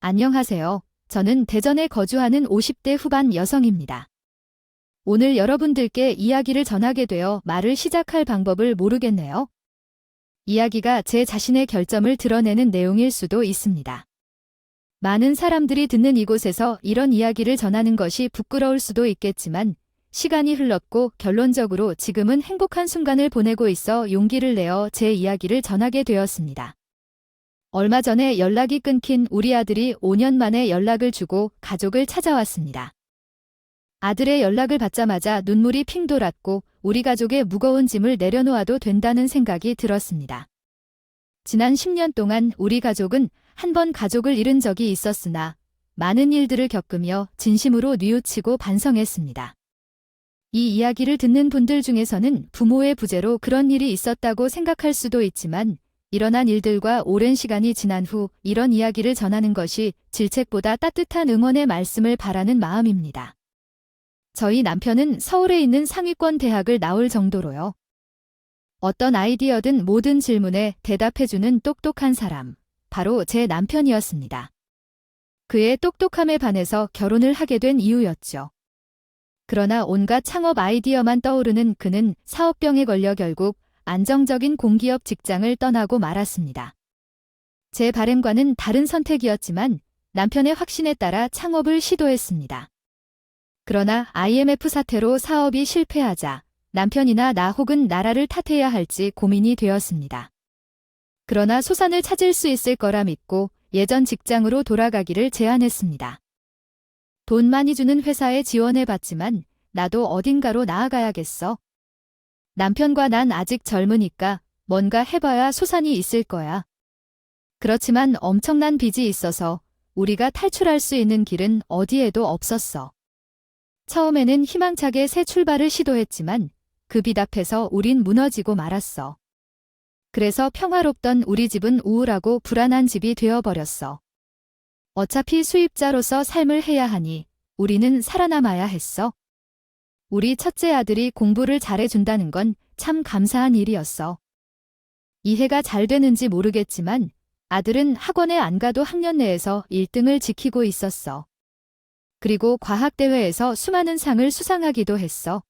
안녕하세요. 저는 대전에 거주하는 50대 후반 여성입니다. 오늘 여러분들께 이야기를 전하게 되어 말을 시작할 방법을 모르겠네요. 이야기가 제 자신의 결점을 드러내는 내용일 수도 있습니다. 많은 사람들이 듣는 이곳에서 이런 이야기를 전하는 것이 부끄러울 수도 있겠지만 시간이 흘렀고 결론적으로 지금은 행복한 순간을 보내고 있어 용기를 내어 제 이야기를 전하게 되었습니다. 얼마 전에 연락이 끊긴 우리 아들이 5년 만에 연락을 주고 가족을 찾아왔습니다. 아들의 연락을 받자마자 눈물이 핑 돌았고 우리 가족의 무거운 짐을 내려놓아도 된다는 생각이 들었습니다. 지난 10년 동안 우리 가족은 한 번 가족을 잃은 적이 있었으나 많은 일들을 겪으며 진심으로 뉘우치고 반성했습니다. 이 이야기를 듣는 분들 중에서는 부모의 부재로 그런 일이 있었다고 생각할 수도 있지만 일어난 일들과 오랜 시간이 지난 후 이런 이야기를 전하는 것이 질책보다 따뜻한 응원의 말씀을 바라는 마음입니다. 저희 남편은 서울에 있는 상위권 대학을 나올 정도로요. 어떤 아이디어든 모든 질문에 대답해주는 똑똑한 사람, 바로 제 남편이었습니다. 그의 똑똑함에 반해서 결혼을 하게 된 이유였죠. 그러나 온갖 창업 아이디어만 떠오르는 그는 사업병에 걸려 결국 안정적인 공기업 직장을 떠나고 말았습니다. 제 바람과는 다른 선택이었지만 남편의 확신에 따라 창업을 시도했습니다. 그러나 IMF 사태로 사업이 실패하자 남편이나 나 혹은 나라를 탓해야 할지 고민이 되었습니다. 그러나 소산을 찾을 수 있을 거라 믿고 예전 직장으로 돌아가기를 제안했습니다. 돈 많이 주는 회사에 지원해봤지만 나도 어딘가로 나아가야겠어. 남편과 난 아직 젊으니까 뭔가 해봐야 소산이 있을 거야. 그렇지만 엄청난 빚이 있어서 우리가 탈출할 수 있는 길은 어디에도 없었어. 처음에는 희망차게 새 출발을 시도했지만 그 빚 앞에서 우린 무너지고 말았어. 그래서 평화롭던 우리 집은 우울하고 불안한 집이 되어버렸어. 어차피 수입자로서 삶을 해야 하니 우리는 살아남아야 했어. 우리 첫째 아들이 공부를 잘해준다는 건 참 감사한 일이었어. 이해가 잘 되는지 모르겠지만 아들은 학원에 안 가도 학년 내에서 1등을 지키고 있었어. 그리고 과학대회에서 수많은 상을 수상하기도 했어.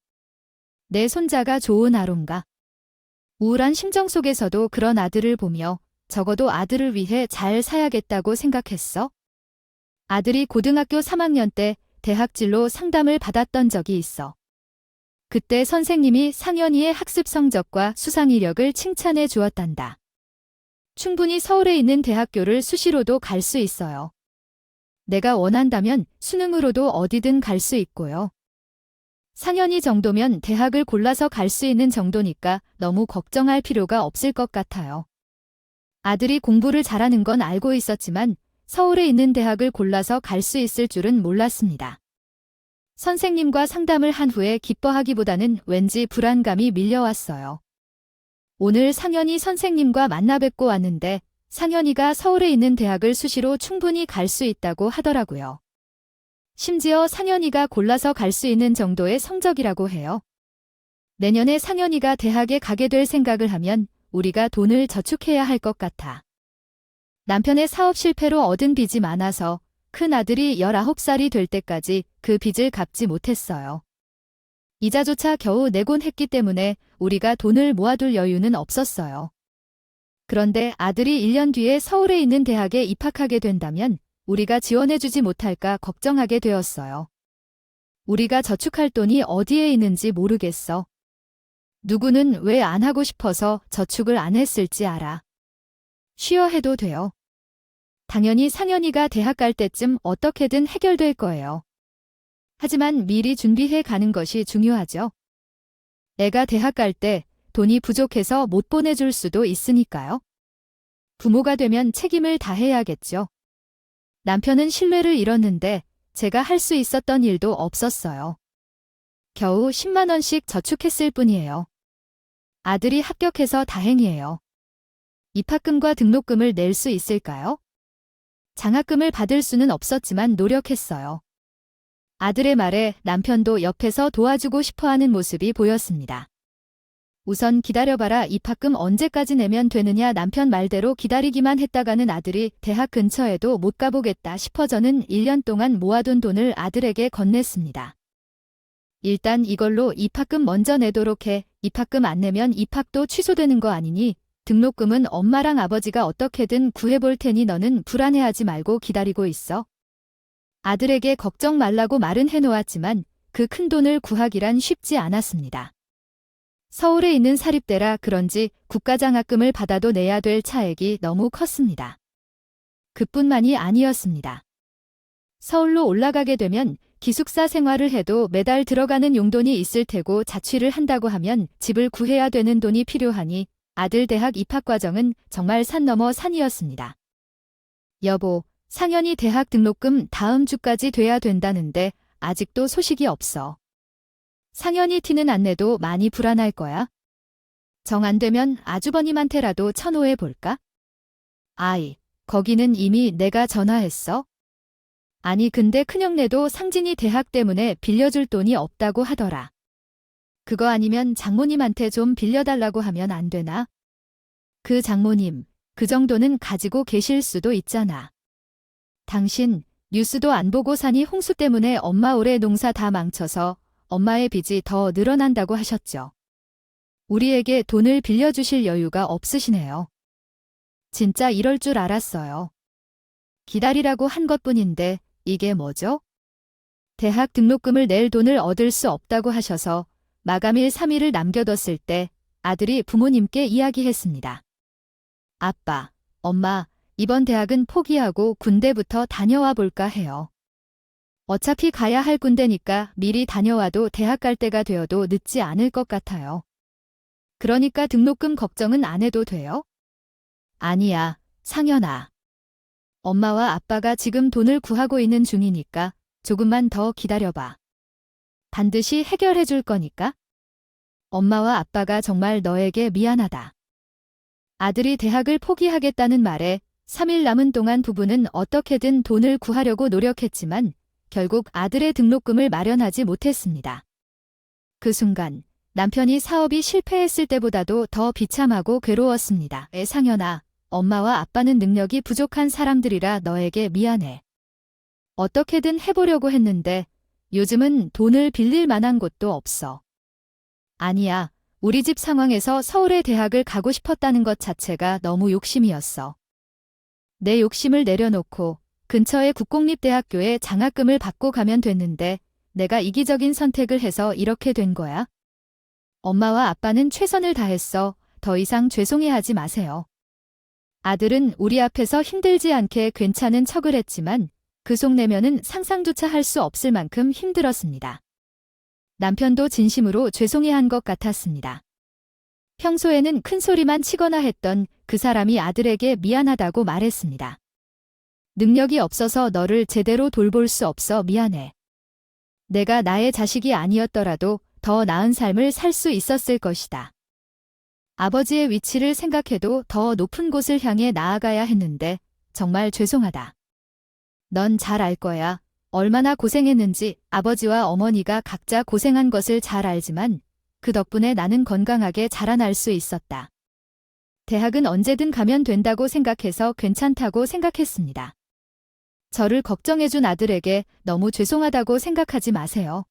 내 손자가 좋은 아론가. 우울한 심정 속에서도 그런 아들을 보며 적어도 아들을 위해 잘 살아야겠다고 생각했어. 아들이 고등학교 3학년 때 대학진로 상담을 받았던 적이 있어. 그때 선생님이 상현이의 학습 성적과 수상 이력을 칭찬해 주었단다. 충분히 서울에 있는 대학교를 수시로도 갈 수 있어요. 내가 원한다면 수능으로도 어디든 갈 수 있고요. 상현이 정도면 대학을 골라서 갈 수 있는 정도니까 너무 걱정할 필요가 없을 것 같아요. 아들이 공부를 잘하는 건 알고 있었지만 서울에 있는 대학을 골라서 갈 수 있을 줄은 몰랐습니다. 선생님과 상담을 한 후에 기뻐하기보다는 왠지 불안감이 밀려왔어요. 오늘 상현이 선생님과 만나 뵙고 왔는데 상현이가 서울에 있는 대학을 수시로 충분히 갈 수 있다고 하더라고요. 심지어 상현이가 골라서 갈 수 있는 정도의 성적이라고 해요. 내년에 상현이가 대학에 가게 될 생각을 하면 우리가 돈을 저축해야 할 것 같아. 남편의 사업 실패로 얻은 빚이 많아서 큰 아들이 19살이 될 때까지 그 빚을 갚지 못했어요. 이자조차 겨우 내곤 했기 때문에 우리가 돈을 모아둘 여유는 없었어요. 그런데 아들이 1년 뒤에 서울에 있는 대학에 입학하게 된다면 우리가 지원해주지 못할까 걱정하게 되었어요. 우리가 저축할 돈이 어디에 있는지 모르겠어. 누구는 왜 안 하고 싶어서 저축을 안 했을지 알아. 쉬어 해도 돼요. 당연히 상현이가 대학 갈 때쯤 어떻게든 해결될 거예요. 하지만 미리 준비해 가는 것이 중요하죠. 애가 대학 갈 때 돈이 부족해서 못 보내줄 수도 있으니까요. 부모가 되면 책임을 다해야겠죠. 남편은 신뢰를 잃었는데 제가 할 수 있었던 일도 없었어요. 겨우 10만 원씩 저축했을 뿐이에요. 아들이 합격해서 다행이에요. 입학금과 등록금을 낼 수 있을까요? 장학금을 받을 수는 없었지만 노력했어요. 아들의 말에 남편도 옆에서 도와주고 싶어하는 모습이 보였습니다. 우선 기다려봐라. 입학금 언제까지 내면 되느냐. 남편 말대로 기다리기만 했다가는 아들이 대학 근처에도 못 가보겠다 싶어 저는 1년 동안 모아둔 돈을 아들에게 건넸습니다. 일단 이걸로 입학금 먼저 내도록 해. 입학금 안 내면 입학도 취소되는 거 아니니 등록금은 엄마랑 아버지가 어떻게든 구해볼 테니 너는 불안해하지 말고 기다리고 있어. 아들에게 걱정 말라고 말은 해놓았지만 그 큰 돈을 구하기란 쉽지 않았습니다. 서울에 있는 사립대라 그런지 국가장학금을 받아도 내야 될 차액이 너무 컸습니다. 그뿐만이 아니었습니다. 서울로 올라가게 되면 기숙사 생활을 해도 매달 들어가는 용돈이 있을 테고 자취를 한다고 하면 집을 구해야 되는 돈이 필요하니 아들 대학 입학 과정은 정말 산 넘어 산이었습니다. 여보, 상현이 대학 등록금 다음 주까지 돼야 된다는데 아직도 소식이 없어. 상현이 티는 안 내도 많이 불안할 거야. 정 안 되면 아주버님한테라도 천호해 볼까? 아이, 거기는 이미 내가 전화했어. 아니 근데 큰형네도 상진이 대학 때문에 빌려줄 돈이 없다고 하더라. 그거 아니면 장모님한테 좀 빌려달라고 하면 안 되나? 그 장모님, 그 정도는 가지고 계실 수도 있잖아. 당신 뉴스도 안 보고 사니 홍수 때문에 엄마 올해 농사 다 망쳐서 엄마의 빚이 더 늘어난다고 하셨죠. 우리에게 돈을 빌려주실 여유가 없으시네요. 진짜 이럴 줄 알았어요. 기다리라고 한 것뿐인데 이게 뭐죠? 대학 등록금을 낼 돈을 얻을 수 없다고 하셔서 마감일 3일을 남겨뒀을 때 아들이 부모님께 이야기했습니다. 아빠, 엄마, 이번 대학은 포기하고 군대부터 다녀와 볼까 해요. 어차피 가야 할 군대니까 미리 다녀와도 대학 갈 때가 되어도 늦지 않을 것 같아요. 그러니까 등록금 걱정은 안 해도 돼요? 아니야, 상현아. 엄마와 아빠가 지금 돈을 구하고 있는 중이니까 조금만 더 기다려봐. 반드시 해결해 줄 거니까. 엄마와 아빠가 정말 너에게 미안하다. 아들이 대학을 포기하겠다는 말에 3일 남은 동안 부부는 어떻게든 돈을 구하려고 노력했지만 결국 아들의 등록금을 마련하지 못했습니다. 그 순간 남편이 사업이 실패했을 때보다도 더 비참하고 괴로웠습니다. 상현아, 엄마와 아빠는 능력이 부족한 사람들이라 너에게 미안해. 어떻게든 해보려고 했는데 요즘은 돈을 빌릴 만한 곳도 없어. 아니야, 우리 집 상황에서 서울의 대학을 가고 싶었다는 것 자체가 너무 욕심이었어. 내 욕심을 내려놓고 근처의 국공립대학교에 장학금을 받고 가면 됐는데 내가 이기적인 선택을 해서 이렇게 된 거야. 엄마와 아빠는 최선을 다했어. 더 이상 죄송해하지 마세요. 아들은 우리 앞에서 힘들지 않게 괜찮은 척을 했지만 그 속내면은 상상조차 할 수 없을 만큼 힘들었습니다. 남편도 진심으로 죄송해한 것 같았습니다. 평소에는 큰 소리만 치거나 했던 그 사람이 아들에게 미안하다고 말했습니다. 능력이 없어서 너를 제대로 돌볼 수 없어 미안해. 내가 나의 자식이 아니었더라도 더 나은 삶을 살 수 있었을 것이다. 아버지의 위치를 생각해도 더 높은 곳을 향해 나아가야 했는데 정말 죄송하다. 넌 잘 알 거야. 얼마나 고생했는지. 아버지와 어머니가 각자 고생한 것을 잘 알지만 그 덕분에 나는 건강하게 자라날 수 있었다. 대학은 언제든 가면 된다고 생각해서 괜찮다고 생각했습니다. 저를 걱정해준 아들에게 너무 죄송하다고 생각하지 마세요.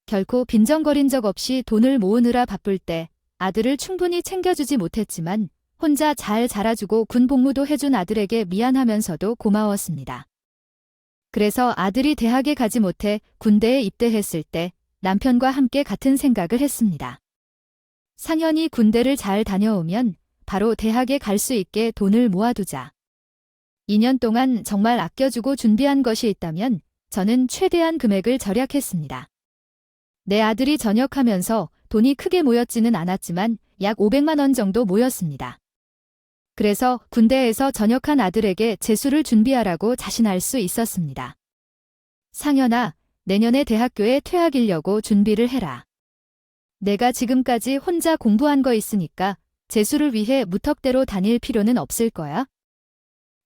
결코 빈정거린 적 없이 돈을 모으느라 바쁠 때 아들을 충분히 챙겨주지 못했지만 혼자 잘 자라주고 군 복무도 해준 아들에게 미안하면서도 고마웠습니다. 그래서 아들이 대학에 가지 못해 군대에 입대했을 때 남편과 함께 같은 생각을 했습니다. 상현이 군대를 잘 다녀오면 바로 대학에 갈 수 있게 돈을 모아두자. 2년 동안 정말 아껴주고 준비한 것이 있다면 저는 최대한 금액을 절약했습니다. 내 아들이 전역하면서 돈이 크게 모였지는 않았지만 약 500만 원 정도 모였습니다. 그래서 군대에서 전역한 아들에게 재수를 준비하라고 자신할 수 있었습니다. 상현아, 내년에 대학교에 퇴학이려고 준비를 해라. 내가 지금까지 혼자 공부한 거 있으니까 재수를 위해 무턱대로 다닐 필요는 없을 거야.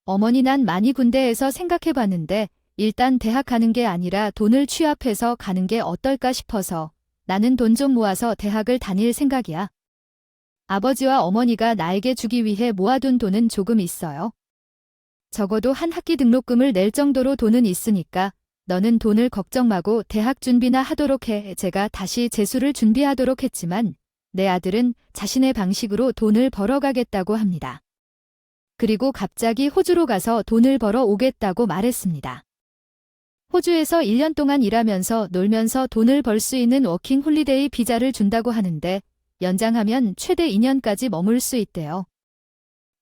어머니 난 많이 군대에서 생각해봤는데 일단 대학 가는 게 아니라 돈을 취합해서 가는 게 어떨까 싶어서 나는 돈 좀 모아서 대학을 다닐 생각이야. 아버지와 어머니가 나에게 주기 위해 모아둔 돈은 조금 있어요. 적어도 한 학기 등록금을 낼 정도로 돈은 있으니까 너는 돈을 걱정 마고 대학 준비나 하도록 해. 제가 다시 재수를 준비하도록 했지만 내 아들은 자신의 방식으로 돈을 벌어가겠다고 합니다. 그리고 갑자기 호주로 가서 돈을 벌어 오겠다고 말했습니다. 호주에서 1년 동안 일하면서 놀면서 돈을 벌 수 있는 워킹 홀리데이 비자를 준다고 하는데 연장하면 최대 2년까지 머물 수 있대요.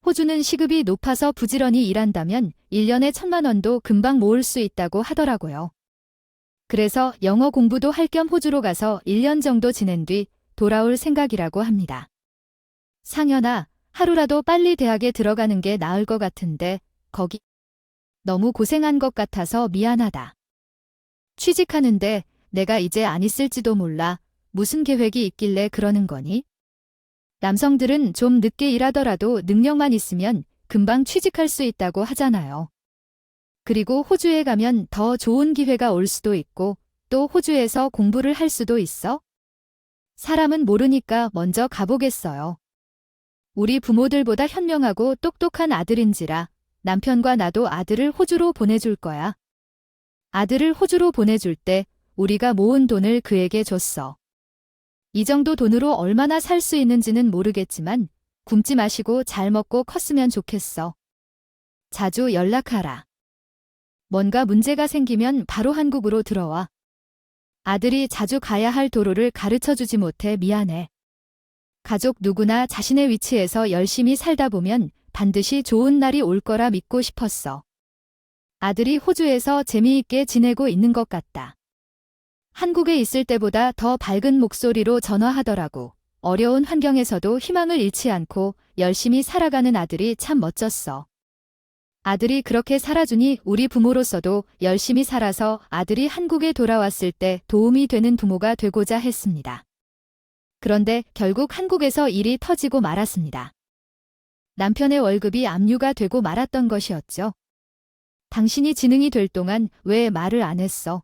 호주는 시급이 높아서 부지런히 일한다면 1년에 1,000만 원도 금방 모을 수 있다고 하더라고요. 그래서 영어 공부도 할 겸 호주로 가서 1년 정도 지낸 뒤 돌아올 생각이라고 합니다. 상현아, 하루라도 빨리 대학에 들어가는 게 나을 것 같은데 거기 너무 고생한 것 같아서 미안하다. 취직하는데 내가 이제 안 있을지도 몰라. 무슨 계획이 있길래 그러는 거니? 남성들은 좀 늦게 일하더라도 능력만 있으면 금방 취직할 수 있다고 하잖아요. 그리고 호주에 가면 더 좋은 기회가 올 수도 있고 또 호주에서 공부를 할 수도 있어? 사람은 모르니까 먼저 가보겠어요. 우리 부모들보다 현명하고 똑똑한 아들인지라 남편과 나도 아들을 호주로 보내줄 거야. 아들을 호주로 보내줄 때 우리가 모은 돈을 그에게 줬어. 이 정도 돈으로 얼마나 살 수 있는지는 모르겠지만 굶지 마시고 잘 먹고 컸으면 좋겠어. 자주 연락하라. 뭔가 문제가 생기면 바로 한국으로 들어와. 아들이 자주 가야 할 도로를 가르쳐주지 못해 미안해. 가족 누구나 자신의 위치에서 열심히 살다 보면 반드시 좋은 날이 올 거라 믿고 싶었어. 아들이 호주에서 재미있게 지내고 있는 것 같다. 한국에 있을 때보다 더 밝은 목소리로 전화하더라고. 어려운 환경에서도 희망을 잃지 않고 열심히 살아가는 아들이 참 멋졌어. 아들이 그렇게 살아주니 우리 부모로서도 열심히 살아서 아들이 한국에 돌아왔을 때 도움이 되는 부모가 되고자 했습니다. 그런데 결국 한국에서 일이 터지고 말았습니다. 남편의 월급이 압류가 되고 말았던 것이었죠. 당신이 지능이 될 동안 왜 말을 안 했어?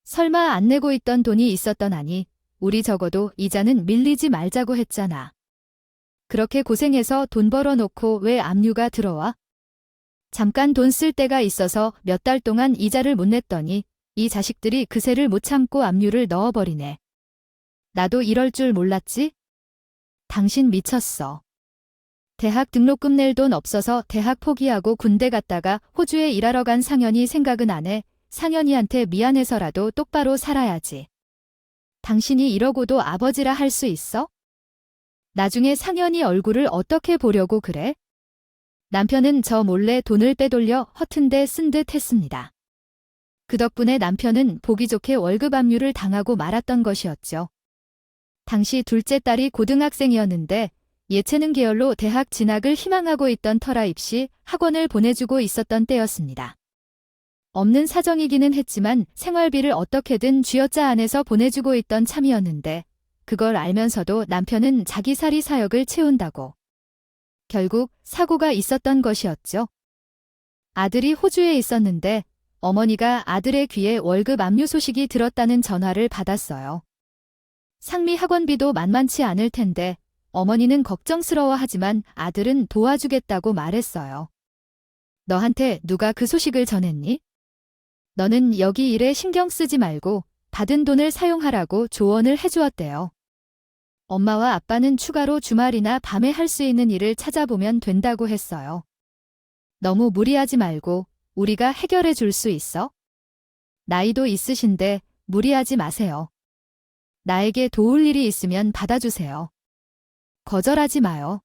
설마 안 내고 있던 돈이 있었던 아니, 우리 적어도 이자는 밀리지 말자고 했잖아. 그렇게 고생해서 돈 벌어놓고 왜 압류가 들어와? 잠깐 돈 쓸 때가 있어서 몇 달 동안 이자를 못 냈더니 이 자식들이 그새를 못 참고 압류를 넣어버리네. 나도 이럴 줄 몰랐지? 당신 미쳤어. 대학 등록금 낼 돈 없어서 대학 포기하고 군대 갔다가 호주에 일하러 간 상현이 생각은 안 해. 상현이한테 미안해서라도 똑바로 살아야지. 당신이 이러고도 아버지라 할 수 있어? 나중에 상현이 얼굴을 어떻게 보려고 그래? 남편은 저 몰래 돈을 빼돌려 허튼 데 쓴 듯 했습니다. 그 덕분에 남편은 보기 좋게 월급 압류를 당하고 말았던 것이었죠. 당시 둘째 딸이 고등학생이었는데 예체능 계열로 대학 진학을 희망하고 있던 터라 입시 학원을 보내주고 있었던 때였습니다. 없는 사정이기는 했지만 생활비를 어떻게든 쥐어짜 안에서 보내주고 있던 참이었는데 그걸 알면서도 남편은 자기살이 사역을 채운다고. 결국 사고가 있었던 것이었죠. 아들이 호주에 있었는데 어머니가 아들의 귀에 월급 압류 소식이 들었다는 전화를 받았어요. 상미 학원비도 만만치 않을 텐데 어머니는 걱정스러워하지만 아들은 도와주겠다고 말했어요. 너한테 누가 그 소식을 전했니? 너는 여기 일에 신경 쓰지 말고 받은 돈을 사용하라고 조언을 해주었대요. 엄마와 아빠는 추가로 주말이나 밤에 할 수 있는 일을 찾아보면 된다고 했어요. 너무 무리하지 말고 우리가 해결해 줄 수 있어? 나이도 있으신데 무리하지 마세요. 나에게 도울 일이 있으면 받아주세요. 거절하지 마요.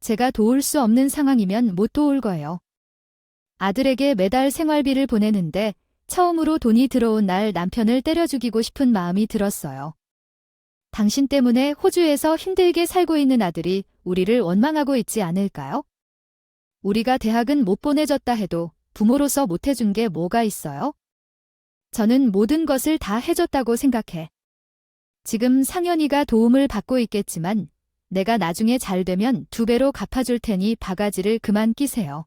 제가 도울 수 없는 상황이면 못 도울 거예요. 아들에게 매달 생활비를 보내는데 처음으로 돈이 들어온 날 남편을 때려 죽이고 싶은 마음이 들었어요. 당신 때문에 호주에서 힘들게 살고 있는 아들이 우리를 원망하고 있지 않을까요? 우리가 대학은 못 보내줬다 해도 부모로서 못 해준 게 뭐가 있어요? 저는 모든 것을 다 해줬다고 생각해. 지금 상현이가 도움을 받고 있겠지만 내가 나중에 잘 되면 2배로 갚아줄 테니 바가지를 그만 끼세요.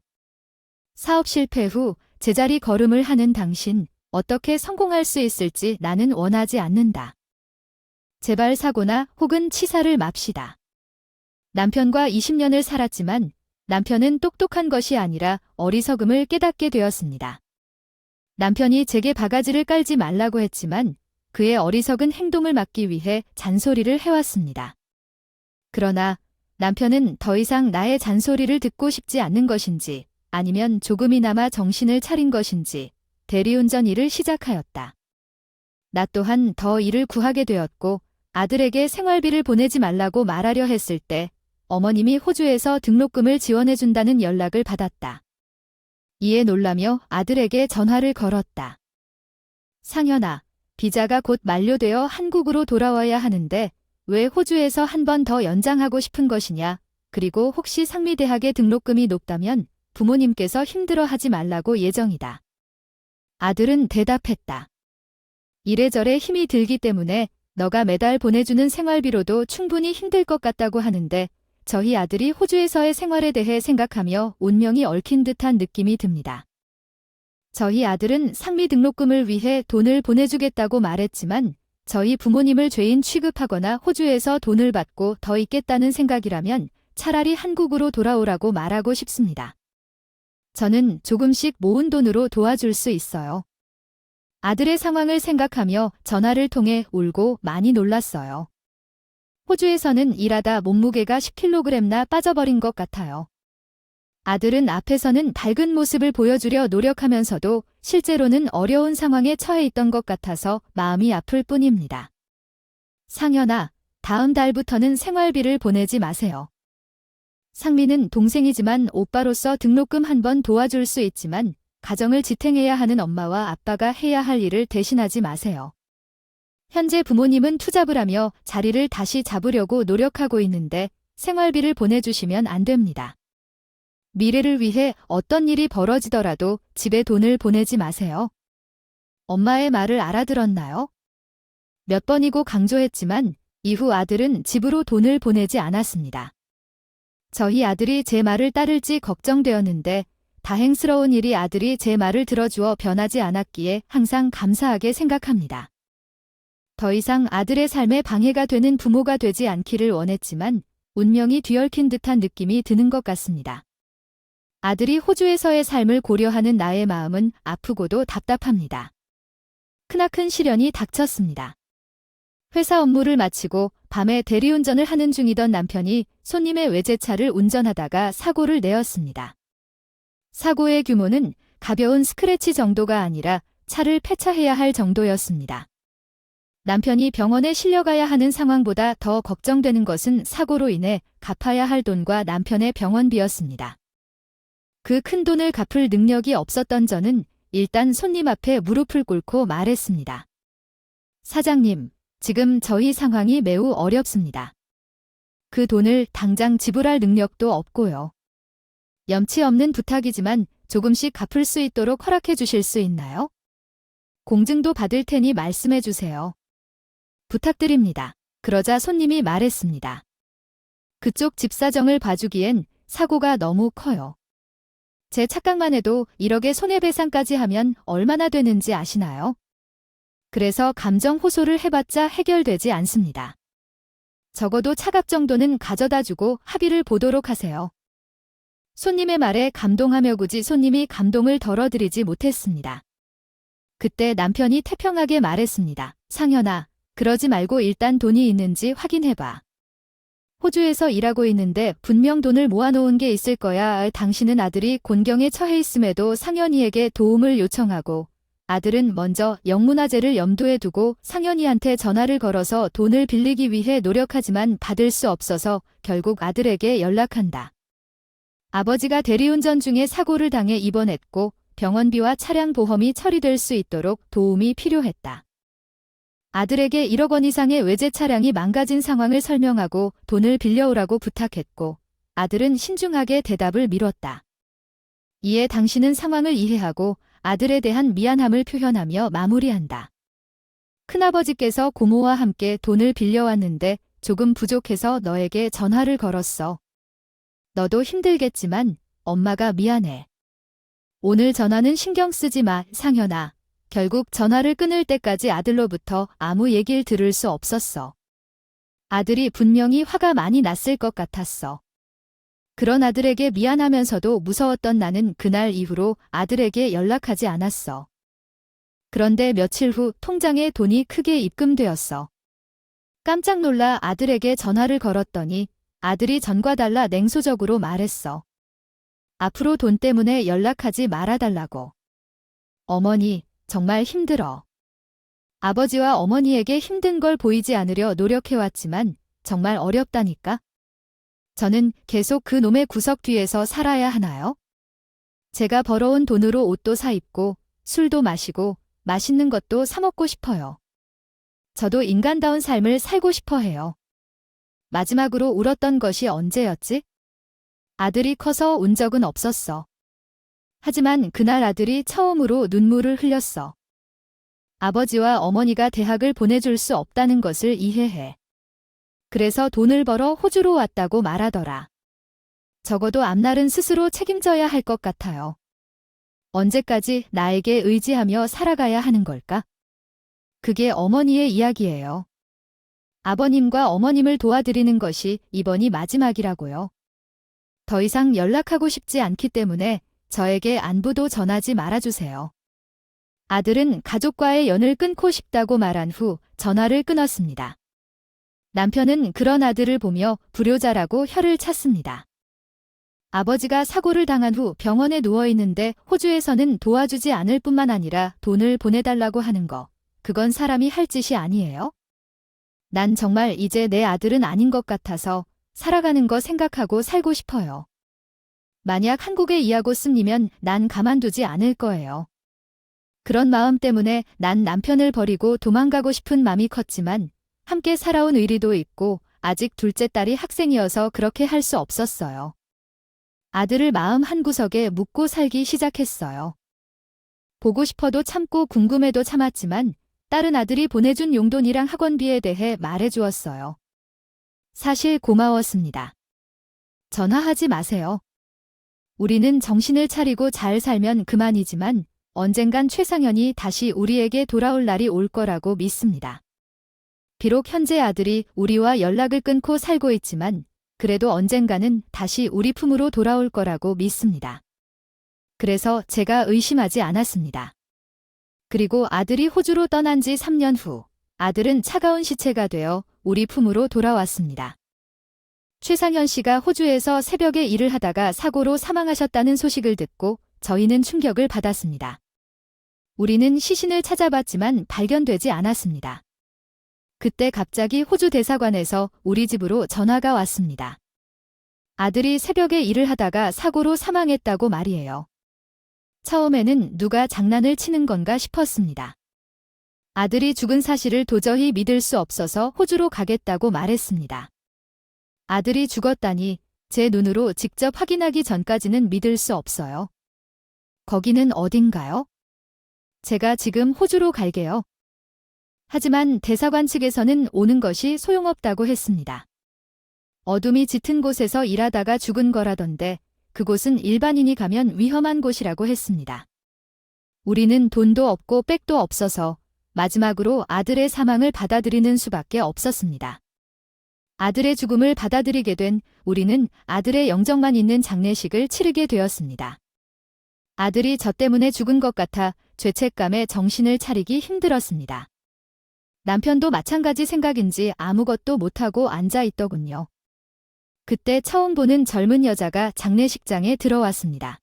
사업 실패 후 제자리 걸음을 하는 당신, 어떻게 성공할 수 있을지 나는 원하지 않는다. 제발 사고나 혹은 치사를 맙시다. 남편과 20년을 살았지만 남편은 똑똑한 것이 아니라 어리석음을 깨닫게 되었습니다. 남편이 제게 바가지를 깔지 말라고 했지만 그의 어리석은 행동을 막기 위해 잔소리를 해왔습니다. 그러나 남편은 더 이상 나의 잔소리를 듣고 싶지 않는 것인지 아니면 조금이나마 정신을 차린 것인지 대리운전 일을 시작하였다. 나 또한 더 일을 구하게 되었고 아들에게 생활비를 보내지 말라고 말하려 했을 때 어머님이 호주에서 등록금을 지원해준다는 연락을 받았다. 이에 놀라며 아들에게 전화를 걸었다. 상현아, 비자가 곧 만료되어 한국으로 돌아와야 하는데 왜 호주에서 한 번 더 연장하고 싶은 것이냐? 그리고 혹시 상미대학의 등록금이 높다면 부모님께서 힘들어하지 말라고 예정이다. 아들은 대답했다. 이래저래 힘이 들기 때문에 너가 매달 보내주는 생활비로도 충분히 힘들 것 같다고 하는데 저희 아들이 호주에서의 생활에 대해 생각하며 운명이 얽힌 듯한 느낌이 듭니다. 저희 아들은 상미 등록금을 위해 돈을 보내주겠다고 말했지만 저희 부모님을 죄인 취급하거나 호주에서 돈을 받고 더 있겠다는 생각이라면 차라리 한국으로 돌아오라고 말하고 싶습니다. 저는 조금씩 모은 돈으로 도와줄 수 있어요. 아들의 상황을 생각하며 전화를 통해 울고 많이 놀랐어요. 호주에서는 일하다 몸무게가 10kg나 빠져버린 것 같아요. 아들은 앞에서는 밝은 모습을 보여주려 노력하면서도 실제로는 어려운 상황에 처해 있던 것 같아서 마음이 아플 뿐입니다. 상현아, 다음 달부터는 생활비를 보내지 마세요. 상미는 동생이지만 오빠로서 등록금 한 번 도와줄 수 있지만 가정을 지탱해야 하는 엄마와 아빠가 해야 할 일을 대신하지 마세요. 현재 부모님은 투잡을 하며 자리를 다시 잡으려고 노력하고 있는데 생활비를 보내주시면 안 됩니다. 미래를 위해 어떤 일이 벌어지더라도 집에 돈을 보내지 마세요. 엄마의 말을 알아들었나요? 몇 번이고 강조했지만 이후 아들은 집으로 돈을 보내지 않았습니다. 저희 아들이 제 말을 따를지 걱정되었는데 다행스러운 일이 아들이 제 말을 들어주어 변하지 않았기에 항상 감사하게 생각합니다. 더 이상 아들의 삶에 방해가 되는 부모가 되지 않기를 원했지만 운명이 뒤얽힌 듯한 느낌이 드는 것 같습니다. 아들이 호주에서의 삶을 고려하는 나의 마음은 아프고도 답답합니다. 크나큰 시련이 닥쳤습니다. 회사 업무를 마치고 밤에 대리운전을 하는 중이던 남편이 손님의 외제차를 운전하다가 사고를 내었습니다. 사고의 규모는 가벼운 스크래치 정도가 아니라 차를 폐차해야 할 정도였습니다. 남편이 병원에 실려가야 하는 상황보다 더 걱정되는 것은 사고로 인해 갚아야 할 돈과 남편의 병원비였습니다. 그 큰 돈을 갚을 능력이 없었던 저는 일단 손님 앞에 무릎을 꿇고 말했습니다. 사장님, 지금 저희 상황이 매우 어렵습니다. 그 돈을 당장 지불할 능력도 없고요. 염치 없는 부탁이지만 조금씩 갚을 수 있도록 허락해 주실 수 있나요? 공증도 받을 테니 말씀해 주세요. 부탁드립니다. 그러자 손님이 말했습니다. 그쪽 집 사정을 봐주기엔 사고가 너무 커요. 제 착각만 해도 1억의 손해배상까지 하면 얼마나 되는지 아시나요? 그래서 감정 호소를 해봤자 해결되지 않습니다. 적어도 차값 정도는 가져다주고 합의를 보도록 하세요. 손님의 말에 감동하며 굳이 손님이 감동을 덜어드리지 못했습니다. 그때 남편이 태평하게 말했습니다. 상현아, 그러지 말고 일단 돈이 있는지 확인해봐. 호주에서 일하고 있는데 분명 돈을 모아놓은 게 있을 거야. 당신은 아들이 곤경에 처해 있음에도 상현이에게 도움을 요청하고 아들은 먼저 영문화재를 염두에 두고 상현이한테 전화를 걸어서 돈을 빌리기 위해 노력하지만 받을 수 없어서 결국 아들에게 연락한다. 아버지가 대리운전 중에 사고를 당해 입원했고 병원비와 차량 보험이 처리될 수 있도록 도움이 필요했다. 아들에게 1억 원 이상의 외제 차량이 망가진 상황을 설명하고 돈을 빌려오라고 부탁했고 아들은 신중하게 대답을 미뤘다. 이에 당신은 상황을 이해하고 아들에 대한 미안함을 표현하며 마무리한다. 큰아버지께서 고모와 함께 돈을 빌려왔는데 조금 부족해서 너에게 전화를 걸었어. 너도 힘들겠지만 엄마가 미안해. 오늘 전화는 신경 쓰지 마, 상현아. 결국 전화를 끊을 때까지 아들로부터 아무 얘기를 들을 수 없었어. 아들이 분명히 화가 많이 났을 것 같았어. 그런 아들에게 미안하면서도 무서웠던 나는 그날 이후로 아들에게 연락하지 않았어. 그런데 며칠 후 통장에 돈이 크게 입금되었어. 깜짝 놀라 아들에게 전화를 걸었더니 아들이 전과달라 냉소적으로 말했어. 앞으로 돈 때문에 연락하지 말아달라고. 어머니, 정말 힘들어. 아버지와 어머니에게 힘든 걸 보이지 않으려 노력해왔지만 정말 어렵다니까. 저는 계속 그 놈의 구석 뒤에서 살아야 하나요? 제가 벌어온 돈으로 옷도 사 입고 술도 마시고 맛있는 것도 사 먹고 싶어요. 저도 인간다운 삶을 살고 싶어 해요. 마지막으로 울었던 것이 언제였지? 아들이 커서 운 적은 없었어. 하지만 그날 아들이 처음으로 눈물을 흘렸어. 아버지와 어머니가 대학을 보내줄 수 없다는 것을 이해해. 그래서 돈을 벌어 호주로 왔다고 말하더라. 적어도 앞날은 스스로 책임져야 할 것 같아요. 언제까지 나에게 의지하며 살아가야 하는 걸까? 그게 어머니의 이야기예요. 아버님과 어머님을 도와드리는 것이 이번이 마지막이라고요. 더 이상 연락하고 싶지 않기 때문에 저에게 안부도 전하지 말아주세요. 아들은 가족과의 연을 끊고 싶다고 말한 후 전화를 끊었습니다. 남편은 그런 아들을 보며 불효자라고 혀를 찼습니다. 아버지가 사고를 당한 후 병원에 누워있는데 호주에서는 도와주지 않을 뿐만 아니라 돈을 보내달라고 하는 거, 그건 사람이 할 짓이 아니에요? 난 정말 이제 내 아들은 아닌 것 같아서 살아가는 거 생각하고 살고 싶어요. 만약 한국에 이하고 씀이면 난 가만두지 않을 거예요. 그런 마음 때문에 난 남편을 버리고 도망가고 싶은 마음이 컸지만 함께 살아온 의리도 있고 아직 둘째 딸이 학생이어서 그렇게 할 수 없었어요. 아들을 마음 한구석에 묻고 살기 시작했어요. 보고 싶어도 참고 궁금해도 참았지만 딸은 아들이 보내준 용돈이랑 학원비에 대해 말해주었어요. 사실 고마웠습니다. 전화하지 마세요. 우리는 정신을 차리고 잘 살면 그만이지만 언젠간 최상현이 다시 우리에게 돌아올 날이 올 거라고 믿습니다. 비록 현재 아들이 우리와 연락을 끊고 살고 있지만 그래도 언젠가는 다시 우리 품으로 돌아올 거라고 믿습니다. 그래서 제가 의심하지 않았습니다. 그리고 아들이 호주로 떠난 지 3년 후 아들은 차가운 시체가 되어 우리 품으로 돌아왔습니다. 최상현 씨가 호주에서 새벽에 일을 하다가 사고로 사망하셨다는 소식을 듣고 저희는 충격을 받았습니다. 우리는 시신을 찾아봤지만 발견되지 않았습니다. 그때 갑자기 호주 대사관에서 우리 집으로 전화가 왔습니다. 아들이 새벽에 일을 하다가 사고로 사망했다고 말이에요. 처음에는 누가 장난을 치는 건가 싶었습니다. 아들이 죽은 사실을 도저히 믿을 수 없어서 호주로 가겠다고 말했습니다. 아들이 죽었다니 제 눈으로 직접 확인하기 전까지는 믿을 수 없어요. 거기는 어딘가요? 제가 지금 호주로 갈게요. 하지만 대사관 측에서는 오는 것이 소용없다고 했습니다. 어둠이 짙은 곳에서 일하다가 죽은 거라던데 그곳은 일반인이 가면 위험한 곳이라고 했습니다. 우리는 돈도 없고 백도 없어서 마지막으로 아들의 사망을 받아들이는 수밖에 없었습니다. 아들의 죽음을 받아들이게 된 우리는 아들의 영정만 있는 장례식을 치르게 되었습니다. 아들이 저 때문에 죽은 것 같아 죄책감에 정신을 차리기 힘들었습니다. 남편도 마찬가지 생각인지 아무것도 못하고 앉아 있더군요. 그때 처음 보는 젊은 여자가 장례식장에 들어왔습니다.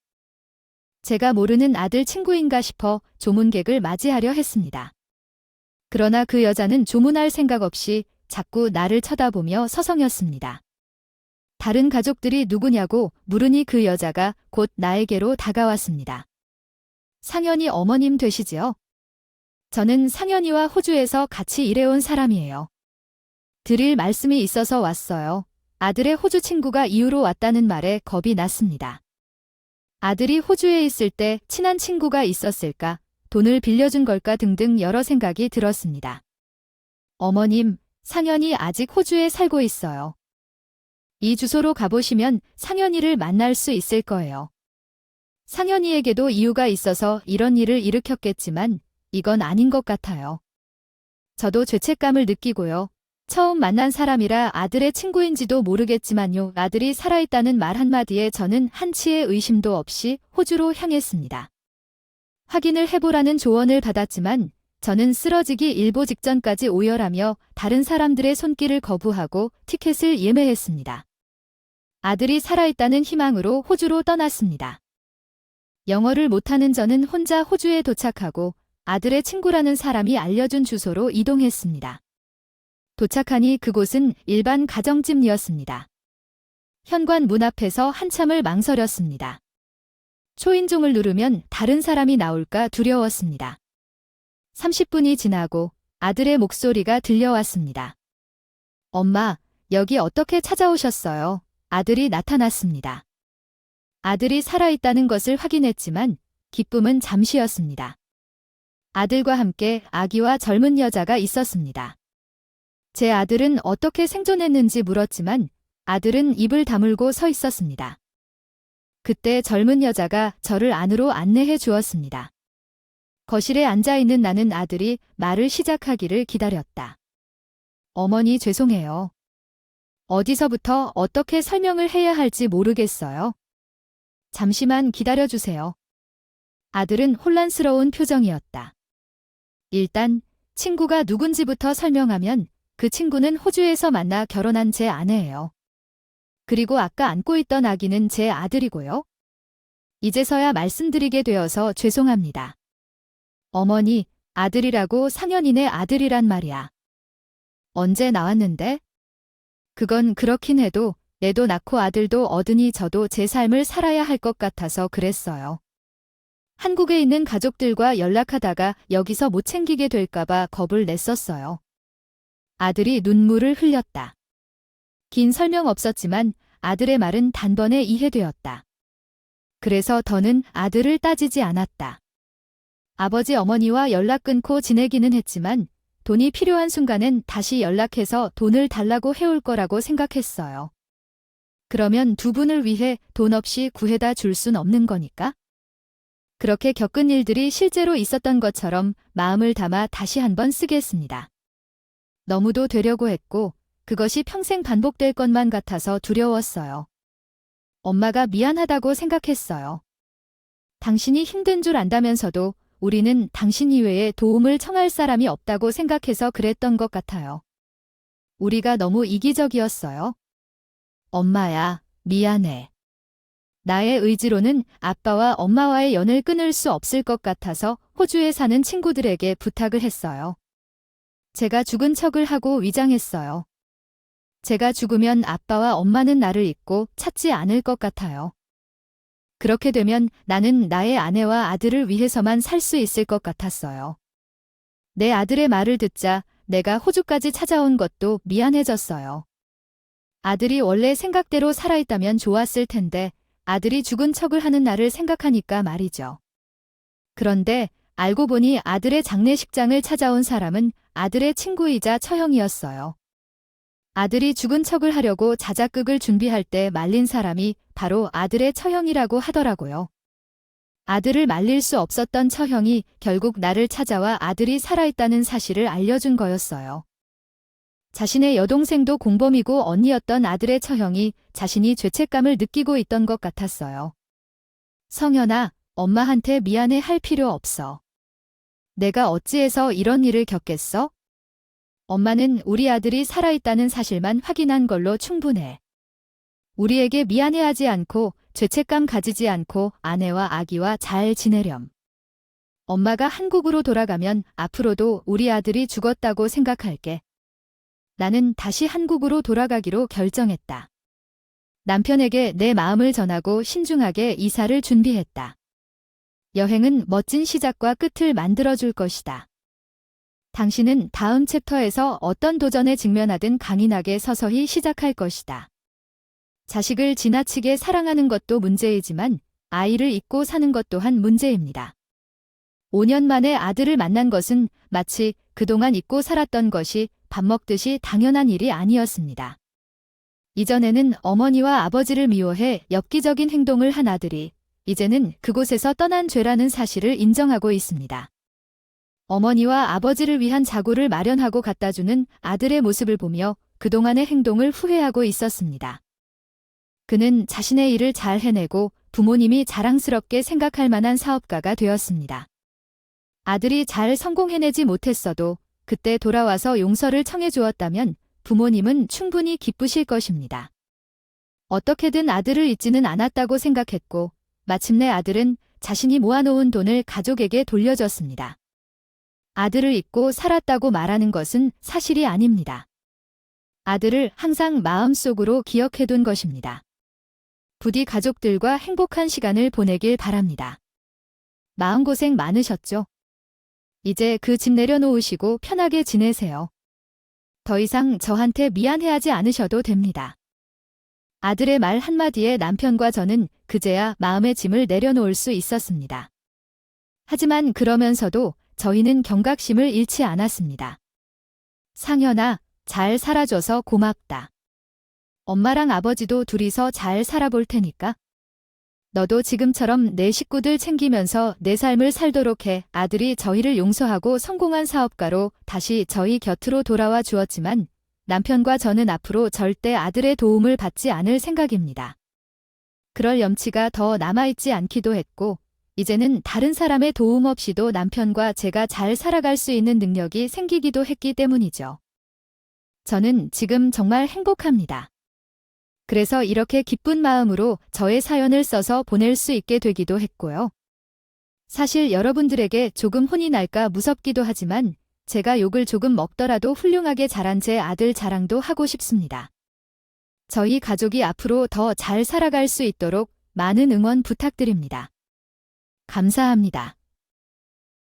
제가 모르는 아들 친구인가 싶어 조문객을 맞이하려 했습니다. 그러나 그 여자는 조문할 생각 없이 자꾸 나를 쳐다보며 서성였습니다. 다른 가족들이 누구냐고 물으니 그 여자가 곧 나에게로 다가왔습니다. 상현이 어머님 되시지요? 저는 상현이와 호주에서 같이 일해온 사람이에요. 드릴 말씀이 있어서 왔어요. 아들의 호주 친구가 이유로 왔다는 말에 겁이 났습니다. 아들이 호주에 있을 때 친한 친구가 있었을까, 돈을 빌려준 걸까 등등 여러 생각이 들었습니다. 어머님, 상현이 아직 호주에 살고 있어요. 이 주소로 가보시면 상현이를 만날 수 있을 거예요. 상현이에게도 이유가 있어서 이런 일을 일으켰겠지만 이건 아닌 것 같아요. 저도 죄책감을 느끼고요. 처음 만난 사람이라 아들의 친구인지도 모르겠지만요. 아들이 살아있다는 말 한마디에 저는 한치의 의심도 없이 호주로 향했습니다. 확인을 해보라는 조언을 받았지만 저는 쓰러지기 일보 직전까지 오열하며 다른 사람들의 손길을 거부하고 티켓을 예매했습니다. 아들이 살아있다는 희망으로 호주로 떠났습니다. 영어를 못하는 저는 혼자 호주에 도착하고 아들의 친구라는 사람이 알려준 주소로 이동했습니다. 도착하니 그곳은 일반 가정집이었습니다. 현관 문 앞에서 한참을 망설였습니다. 초인종을 누르면 다른 사람이 나올까 두려웠습니다. 30분이 지나고 아들의 목소리가 들려왔습니다. 엄마, 여기 어떻게 찾아오셨어요? 아들이 나타났습니다. 아들이 살아있다는 것을 확인했지만 기쁨은 잠시였습니다. 아들과 함께 아기와 젊은 여자가 있었습니다. 제 아들은 어떻게 생존했는지 물었지만 아들은 입을 다물고 서 있었습니다. 그때 젊은 여자가 저를 안으로 안내해 주었습니다. 거실에 앉아있는 나는 아들이 말을 시작하기를 기다렸다. 어머니 죄송해요. 어디서부터 어떻게 설명을 해야 할지 모르겠어요. 잠시만 기다려주세요. 아들은 혼란스러운 표정이었다. 일단 친구가 누군지부터 설명하면 그 친구는 호주에서 만나 결혼한 제 아내예요. 그리고 아까 안고 있던 아기는 제 아들이고요. 이제서야 말씀드리게 되어서 죄송합니다. 어머니, 아들이라고 상현이네 아들이란 말이야. 언제 나왔는데? 그건 그렇긴 해도 애도 낳고 아들도 얻으니 저도 제 삶을 살아야 할 것 같아서 그랬어요. 한국에 있는 가족들과 연락하다가 여기서 못 챙기게 될까봐 겁을 냈었어요. 아들이 눈물을 흘렸다. 긴 설명 없었지만 아들의 말은 단번에 이해되었다. 그래서 더는 아들을 따지지 않았다. 아버지 어머니와 연락 끊고 지내기는 했지만 돈이 필요한 순간엔 다시 연락해서 돈을 달라고 해올 거라고 생각했어요. 그러면 두 분을 위해 돈 없이 구해다 줄 순 없는 거니까? 그렇게 겪은 일들이 실제로 있었던 것처럼 마음을 담아 다시 한번 쓰겠습니다. 너무도 되려고 했고 그것이 평생 반복될 것만 같아서 두려웠어요. 엄마가 미안하다고 생각했어요. 당신이 힘든 줄 안다면서도 우리는 당신 이외에 도움을 청할 사람이 없다고 생각해서 그랬던 것 같아요. 우리가 너무 이기적이었어요. 엄마야, 미안해. 나의 의지로는 아빠와 엄마와의 연을 끊을 수 없을 것 같아서 호주에 사는 친구들에게 부탁을 했어요. 제가 죽은 척을 하고 위장했어요. 제가 죽으면 아빠와 엄마는 나를 잊고 찾지 않을 것 같아요. 그렇게 되면 나는 나의 아내와 아들을 위해서만 살 수 있을 것 같았어요. 내 아들의 말을 듣자 내가 호주까지 찾아온 것도 미안해졌어요. 아들이 원래 생각대로 살아있다면 좋았을 텐데 아들이 죽은 척을 하는 나를 생각하니까 말이죠. 그런데 알고 보니 아들의 장례식장을 찾아온 사람은 아들의 친구이자 처형이었어요. 아들이 죽은 척을 하려고 자작극을 준비할 때 말린 사람이 바로 아들의 처형이라고 하더라고요. 아들을 말릴 수 없었던 처형이 결국 나를 찾아와 아들이 살아있다는 사실을 알려준 거였어요. 자신의 여동생도 공범이고 언니였던 아들의 처형이 자신이 죄책감을 느끼고 있던 것 같았어요. 성현아, 엄마한테 미안해 할 필요 없어. 내가 어찌해서 이런 일을 겪겠어? 엄마는 우리 아들이 살아있다는 사실만 확인한 걸로 충분해. 우리에게 미안해하지 않고 죄책감 가지지 않고 아내와 아기와 잘 지내렴. 엄마가 한국으로 돌아가면 앞으로도 우리 아들이 죽었다고 생각할게. 나는 다시 한국으로 돌아가기로 결정했다. 남편에게 내 마음을 전하고 신중하게 이사를 준비했다. 여행은 멋진 시작과 끝을 만들어줄 것이다. 당신은 다음 챕터에서 어떤 도전에 직면하든 강인하게 서서히 시작할 것이다. 자식을 지나치게 사랑하는 것도 문제이지만 아이를 잊고 사는 것 또한 문제입니다. 5년 만에 아들을 만난 것은 마치 그동안 잊고 살았던 것이 밥 먹듯이 당연한 일이 아니었습니다. 이전에는 어머니와 아버지를 미워해 엽기적인 행동을 한 아들이 이제는 그곳에서 떠난 죄라는 사실을 인정하고 있습니다. 어머니와 아버지를 위한 자구를 마련하고 갖다주는 아들의 모습을 보며 그동안의 행동을 후회하고 있었습니다. 그는 자신의 일을 잘 해내고 부모님이 자랑스럽게 생각할 만한 사업가가 되었습니다. 아들이 잘 성공해내지 못했어도 그때 돌아와서 용서를 청해 주었다면 부모님은 충분히 기쁘실 것입니다. 어떻게든 아들을 잊지는 않았다고 생각했고 마침내 아들은 자신이 모아놓은 돈을 가족에게 돌려줬습니다. 아들을 잊고 살았다고 말하는 것은 사실이 아닙니다. 아들을 항상 마음속으로 기억해둔 것입니다. 부디 가족들과 행복한 시간을 보내길 바랍니다. 마음고생 많으셨죠? 이제 그 짐 내려놓으시고 편하게 지내세요. 더 이상 저한테 미안해하지 않으셔도 됩니다. 아들의 말 한마디에 남편과 저는 그제야 마음의 짐을 내려놓을 수 있었습니다. 하지만 그러면서도 저희는 경각심을 잃지 않았습니다. 상현아, 잘 살아줘서 고맙다. 엄마랑 아버지도 둘이서 잘 살아볼 테니까. 너도 지금처럼 내 식구들 챙기면서 내 삶을 살도록 해. 아들이 저희를 용서하고 성공한 사업가로 다시 저희 곁으로 돌아와 주었지만 남편과 저는 앞으로 절대 아들의 도움을 받지 않을 생각입니다. 그럴 염치가 더 남아있지 않기도 했고 이제는 다른 사람의 도움 없이도 남편과 제가 잘 살아갈 수 있는 능력이 생기기도 했기 때문이죠. 저는 지금 정말 행복합니다. 그래서 이렇게 기쁜 마음으로 저의 사연을 써서 보낼 수 있게 되기도 했고요. 사실 여러분들에게 조금 혼이 날까 무섭기도 하지만 제가 욕을 조금 먹더라도 훌륭하게 자란 제 아들 자랑도 하고 싶습니다. 저희 가족이 앞으로 더 잘 살아갈 수 있도록 많은 응원 부탁드립니다. 감사합니다.